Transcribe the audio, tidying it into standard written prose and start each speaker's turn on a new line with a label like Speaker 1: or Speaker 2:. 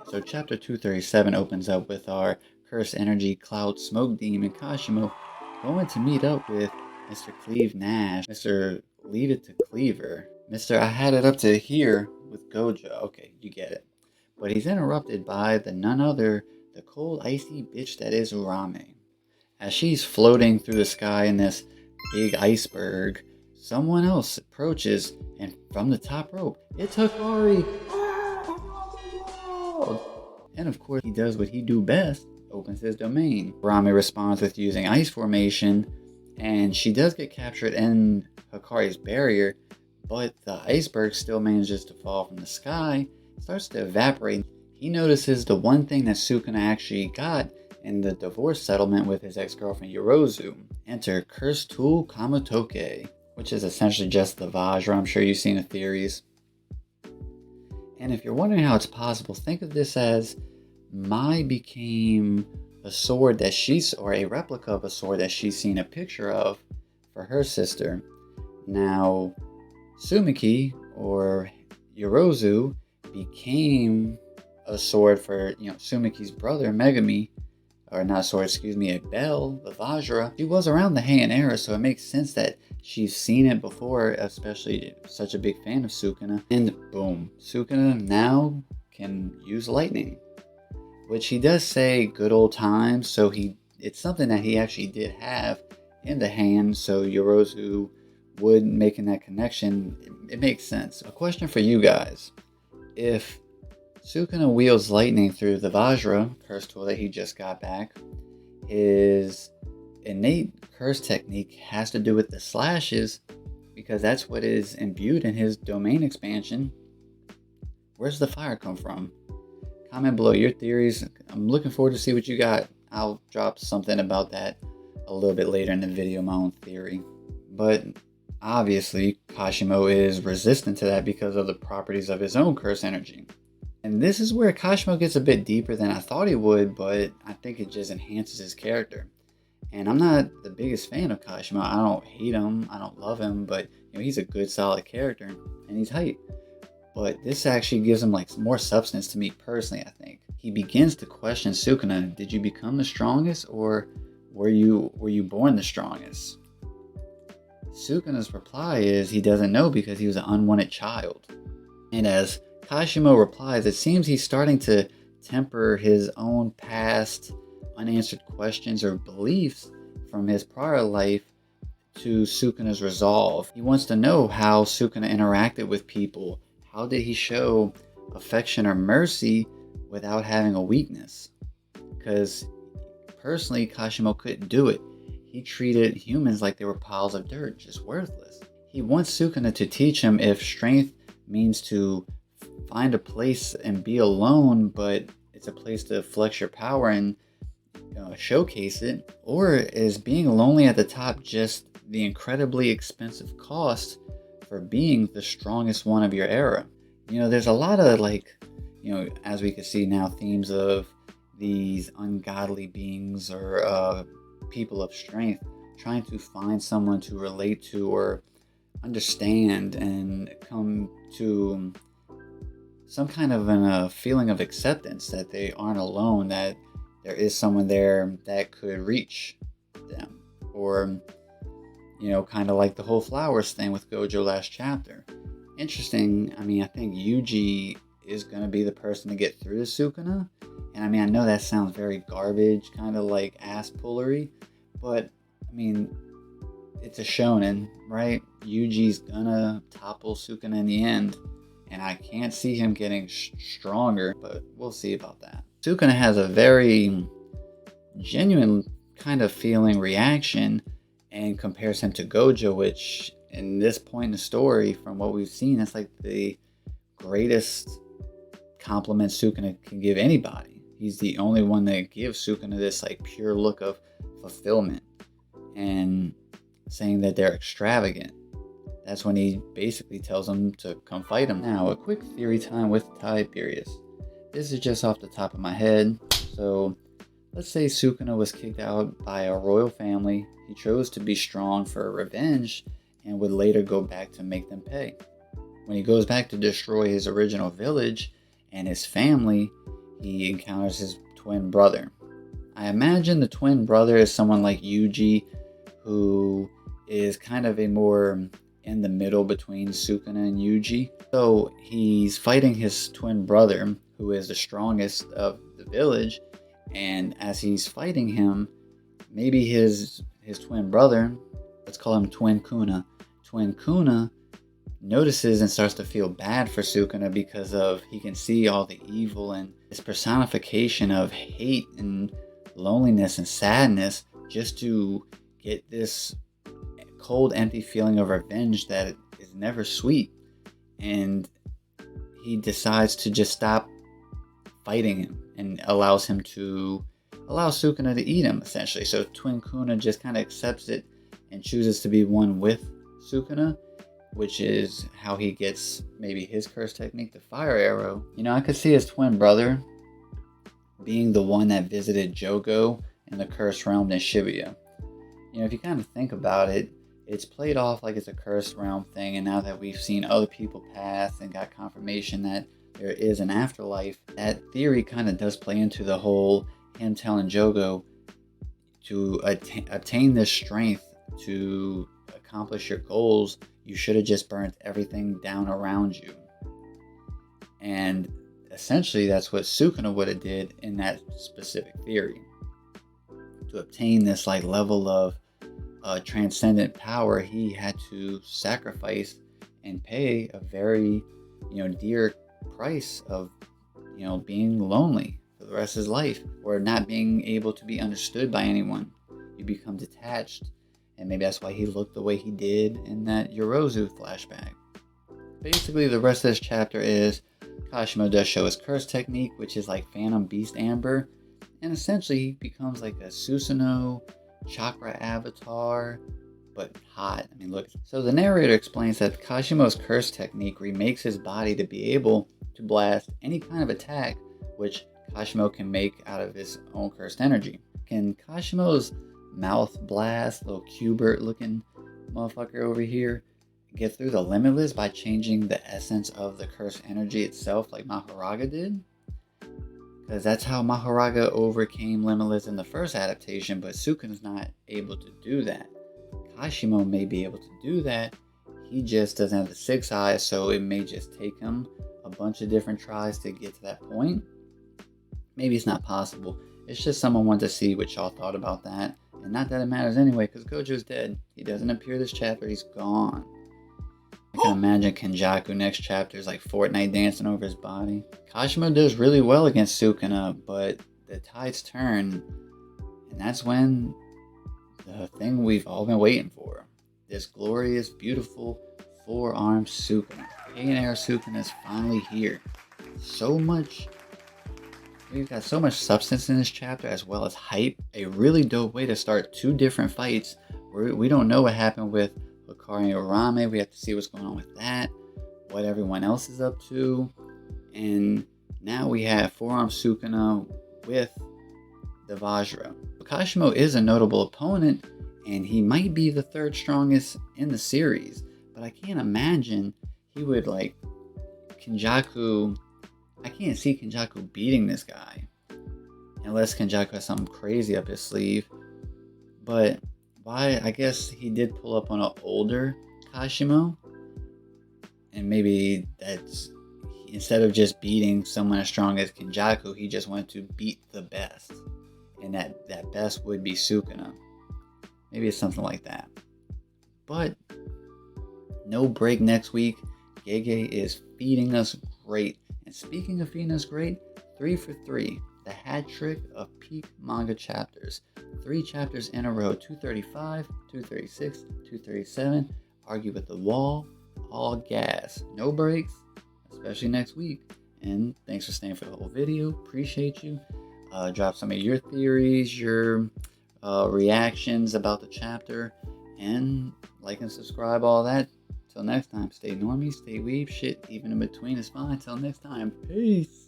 Speaker 1: So chapter 237 opens up with our cursed energy cloud smoke demon Kashimo going to meet up with Mr. Cleve Nash, Mr. Leave It to Cleaver, Mr. I Had It Up to Here with Gojo. Okay, you get it. But he's interrupted by the none other, the cold icy bitch that is Urame. As she's floating through the sky in this big iceberg, someone else approaches, and from the top rope, it's Hikari! And of course, he does what he do best, opens his domain. Rami responds with using ice formation, and she does get captured in Hikari's barrier, but the iceberg still manages to fall from the sky, starts to evaporate. He notices the one thing that Sukuna actually got in the divorce settlement with his ex-girlfriend Yorozu. Enter Cursed Tool Kamotoke, which is essentially just the Vajra. I'm sure you've seen the theories. And if you're wondering how it's possible, think of this as Mai became a sword that she's, or a replica of a sword that she's seen a picture of for her sister. Now, Sumiki, or Yorozu, became a sword for, Sumiki's brother, Megami, or not sword, excuse me, a bell, the Vajra. She was around the Heian era, so it makes sense that she's seen it before, especially such a big fan of Sukuna. And boom, Sukuna now can use lightning, which he does say good old times, so it's something that he actually did have in the hand, so Yorozu would making that connection, it makes sense. A question for you guys. If Sukuna wields lightning through the Vajra, curse tool that he just got back, his innate curse technique has to do with the slashes, because that's what is imbued in his domain expansion. Where's the fire come from? Comment below your theories. I'm looking forward to see what you got. I'll drop something about that a little bit later in the video, my own theory. But obviously, Kashimo is resistant to that because of the properties of his own curse energy. And this is where Kashimo gets a bit deeper than I thought he would, but I think it just enhances his character. And I'm not the biggest fan of Kashimo. I don't hate him, I don't love him, but he's a good, solid character, and he's hype. But this actually gives him more substance to me personally, I think. He begins to question Sukuna. Did you become the strongest, or were you born the strongest? Sukuna's reply is he doesn't know because he was an unwanted child. And as Kashimo replies, it seems he's starting to temper his own past unanswered questions or beliefs from his prior life to Sukuna's resolve. He wants to know how Sukuna interacted with people. How did he show affection or mercy without having a weakness? Because personally, Kashimo couldn't do it. He treated humans like they were piles of dirt, just worthless. He wants Sukuna to teach him if strength means to find a place and be alone, but it's a place to flex your power and showcase it, or is being lonely at the top just the incredibly expensive cost for being the strongest one of your era? There's a lot of as we can see now, themes of these ungodly beings or people of strength trying to find someone to relate to or understand and come to some kind of a feeling of acceptance that they aren't alone, that there is someone there that could reach them. Or, kind of like the whole flowers thing with Gojo last chapter. Interesting. I think Yuji is going to be the person to get through to Sukuna. And I know that sounds very garbage, kind of like ass-pullery. But, it's a shonen, right? Yuji's gonna topple Sukuna in the end. And I can't see him getting stronger, but we'll see about that. Sukuna has a very genuine kind of feeling reaction and compares him to Gojo, which in this point in the story, from what we've seen, that's the greatest compliment Sukuna can give anybody. He's the only one that gives Sukuna this pure look of fulfillment and saying that they're extravagant. That's when he basically tells them to come fight him. Now, a quick theory time with Tiberius. This is just off the top of my head. So, let's say Sukuna was kicked out by a royal family. He chose to be strong for revenge and would later go back to make them pay. When he goes back to destroy his original village and his family, he encounters his twin brother. I imagine the twin brother is someone like Yuji, who is kind of a more in the middle between Sukuna and Yuji. So he's fighting his twin brother, who is the strongest of the village, and as he's fighting him, maybe his twin brother, let's call him Twin Kuna notices and starts to feel bad for Sukuna because of he can see all the evil and this personification of hate and loneliness and sadness just to get this cold, empty feeling of revenge that is never sweet. And he decides to just stop fighting him and allows Sukuna to eat him, essentially. So Twin Kuna just kind of accepts it and chooses to be one with Sukuna, which is how he gets maybe his curse technique, the fire arrow. I could see his twin brother being the one that visited Jogo in the cursed realm in Shibuya. If you kind of think about it, it's played off like it's a cursed realm thing, and now that we've seen other people pass and got confirmation that there is an afterlife, that theory kind of does play into the whole him telling Jogo to obtain this strength to accomplish your goals, you should have just burnt everything down around you. And essentially that's what Sukuna would have did in that specific theory. To obtain this level of transcendent power, he had to sacrifice and pay a very dear price of being lonely for the rest of his life, or not being able to be understood by anyone. You become detached, and maybe that's why he looked the way he did in that Yorozu flashback. Basically, the rest of this chapter is Kashimo does show his curse technique, which is like Phantom Beast Amber, and essentially he becomes like a Susanoo chakra avatar, but hot. Look. So the narrator explains that Kashimo's curse technique remakes his body to be able to blast any kind of attack, which Kashimo can make out of his own cursed energy. Can Kashimo's mouth blast, little Cubert looking motherfucker over here, get through the Limitless by changing the essence of the cursed energy itself like Mahoraga did? Because that's how Mahoraga overcame Limitless in the first adaptation, but Sukuna's not able to do that. Kashimo may be able to do that, he just doesn't have the 6 eyes, so it may just take him a bunch of different tries to get to that point. Maybe it's not possible. It's just someone wanted to see what y'all thought about that. And not that it matters anyway, because Gojo's dead. He doesn't appear this chapter, he's gone. I can imagine Kenjaku next chapter is like Fortnite dancing over his body. Kashimo does really well against Sukuna, but the tides turn, and that's when the thing we've all been waiting for. This glorious, beautiful, 4-armed Sukuna. Pain Air Sukuna is finally here. We've got so much substance in this chapter, as well as hype. A really dope way to start 2 different fights. We don't know what happened with Hikari and Urame. We have to see what's going on with that, what everyone else is up to. And now we have 4-armed Sukuna with the Vajra. Kashimo is a notable opponent, and he might be the 3rd strongest in the series. But I can't imagine he would Kenjaku. I can't see Kenjaku beating this guy. Unless Kenjaku has something crazy up his sleeve. But why? I guess he did pull up on an older Kashimo. And maybe that's, instead of just beating someone as strong as Kenjaku, he just wanted to beat the best. And that best would be Sukuna. Maybe it's something like that. But no break next week. Gege is feeding us great. And speaking of feeding us great, 3 for 3. The hat trick of peak manga chapters. 3 chapters in a row. 235, 236, 237. Argue with the wall. All gas. No breaks. Especially next week. And thanks for staying for the whole video. Appreciate you. Drop some of your theories, your reactions about the chapter. And like and subscribe, all that. Till next time, stay normie, stay weeb, shit even in between is fine. Till next time, peace.